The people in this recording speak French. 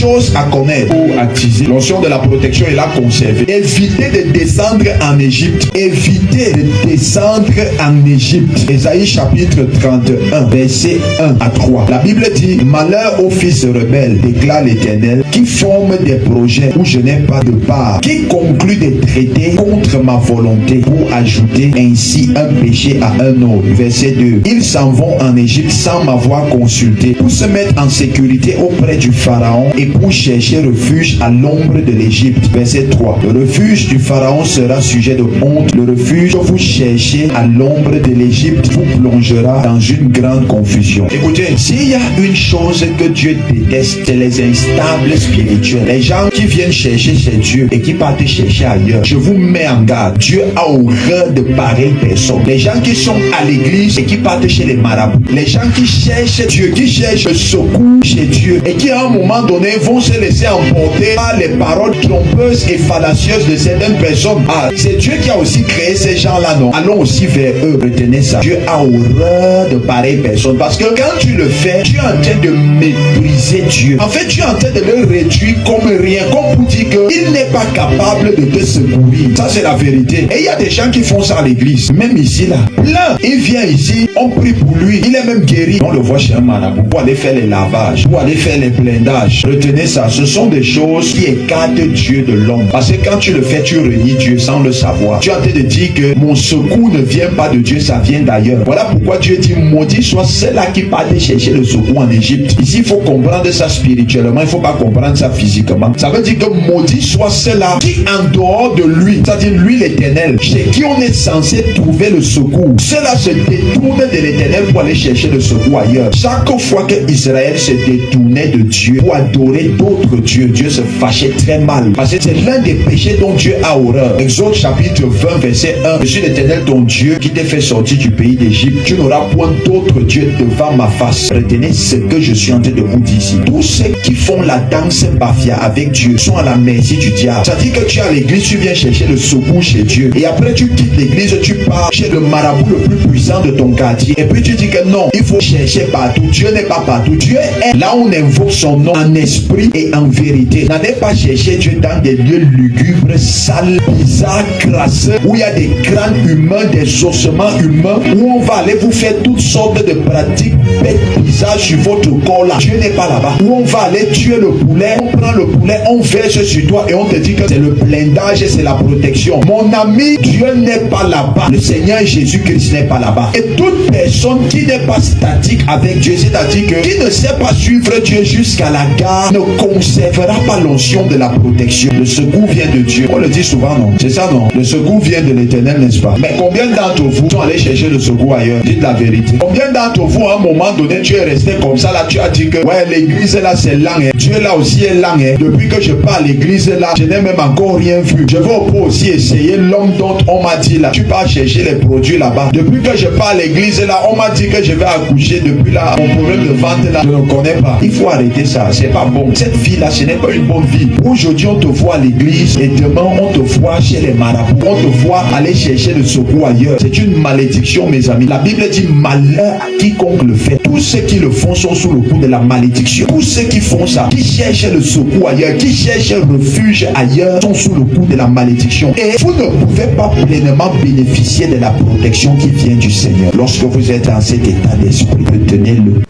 choses à connaître pour attiser l'onction de la protection et la conserver. Évitez de descendre en Égypte. Évitez de descendre en Égypte. Ésaïe chapitre 31, versets 1 à 3. La Bible dit: malheur aux fils rebelles, déclare l'Éternel, qui forment des projets où je n'ai pas de part, qui concluent des traités contre ma volonté pour ajouter ainsi un péché à un autre. Verset 2. Ils s'en vont en Égypte sans m'avoir consulté pour se mettre en sécurité auprès du Pharaon et pour chercher refuge à l'ombre de l'Égypte. Verset 3. Le refuge du Pharaon sera sujet de honte. Le refuge que vous cherchez à l'ombre de l'Égypte vous plongera dans une grande confusion. Écoutez, s'il y a une chose que Dieu déteste, c'est les instables spirituels. Les gens qui viennent chercher chez Dieu et qui partent chercher ailleurs. Je vous mets en garde. Dieu a horreur de pareilles personnes. Les gens qui sont à l'église et qui partent chez les marabouts. Les gens qui cherchent Dieu, qui cherchent le secours chez Dieu et qui à un moment donné vont se laisser emporter par les paroles trompeuses et fallacieuses de certaines personnes. Ah, c'est Dieu qui a aussi créé ces gens-là, non? Allons aussi vers eux. Retenez ça. Dieu a horreur de pareilles personnes parce que quand tu le fais, tu es en train de mépriser Dieu. En fait, tu es en train de le réduire comme rien, comme pour dire qu'il n'est pas capable de te secourir. Ça, c'est la vérité. Et il y a des gens qui font ça à l'église. Même ici, là. Plein. Il vient ici, on prie pour lui. Il est même guéri. On le voit chez un marabout pour aller faire les lavages, pour aller faire les blindages. Retenez ça. Ce sont des choses qui écartent Dieu de l'homme. Parce que quand tu le fais, tu renies Dieu sans le savoir. Tu es en train de dire que mon secours ne vient pas de Dieu, ça vient d'ailleurs. Voilà pourquoi Dieu dit: maudit soit ceux-là qui partent chercher le secours en Égypte. Ici, il faut comprendre ça spirituellement. Il ne faut pas comprendre ça physiquement. Ça veut dire que maudit soit ceux-là qui en dehors de lui, c'est-à-dire lui l'Éternel, chez qui on est censé trouver le secours, ceux-là se détournent de l'Éternel pour aller chercher le secours ailleurs. Chaque fois que Israël se détournait de Dieu pour adorer d'autres dieux, Dieu se fâchait très mal. Parce que c'est l'un des péchés dont Dieu a horreur. Exode chapitre 20 verset 1. Je suis l'Éternel ton Dieu qui t'ai fait sortir du pays d'Égypte. Tu n'auras point d'autres dieux devant ma face. Retenez ce que je suis en train de vous dire ici. Tous ceux qui font la danse bafia avec Dieu sont à la merci du diable. C'est-à-dire que tu es à l'église, tu viens chercher le secours chez Dieu. Et après tu quittes l'église, tu pars chez le marabout le plus puissant de ton quartier. Et puis tu dis que non, il faut chercher partout. Dieu n'est pas partout. Dieu est là où on invoque son nom en esprit et en vérité. N'allez pas chercher Dieu dans des lieux lugubres, sales, bizarres, crasseux, où il y a des crânes humains, des ossements humains, où on va aller vous faire toutes sortes de pratiques bêtes, bizarres sur votre corps là. Dieu n'est pas là-bas. Où on va aller tuer le poulet, on prend le poulet, on verse sur toi et on te dit que c'est le blindage et c'est la protection. Mon ami, Dieu n'est pas là-bas. Le Seigneur Jésus-Christ n'est pas là-bas. Et toute personne qui n'est pas statique avec Dieu, c'est-à-dire que qui ne sait pas suivre Dieu jusqu'à la gare, ne conservera pas l'onction de la protection. Le secours vient de Dieu. On le dit souvent, non? C'est ça, non? Le secours vient de l'Éternel, n'est-ce pas? Mais combien d'entre vous sont allés chercher le secours ailleurs? Dites la vérité. Combien d'entre vous, à un moment donné, tu es resté comme ça, là, tu as dit que, ouais, l'église là, c'est lent, hein. Dieu là aussi est lent, hein. Depuis que je pars à l'église là, je n'ai même encore rien vu. Je vais au pot aussi essayer l'homme dont on m'a dit là, tu pars chercher les produits là-bas. Depuis que je pars à l'église là, on m'a dit que je vais accoucher. Depuis là, mon problème de vente là, je ne connais pas. Il faut arrêter ça, c'est pas bon. Cette vie là, ce n'est pas une bonne vie. Aujourd'hui, on te voit à l'église et demain, on te voit chez les marabouts. On te voit aller chercher le secours ailleurs. C'est une malédiction, mes amis. La Bible dit malheur à quiconque le fait. Tous ceux qui le font sont sous le coup de la malédiction. Tous ceux qui font ça, qui cherchent le secours ailleurs, qui cherchent refuge ailleurs, sont sous le coup de la malédiction. Et vous ne pouvez pas pleinement bénéficier de la protection qui vient du Seigneur. Lorsque vous êtes dans cet état d'esprit, retenez-le.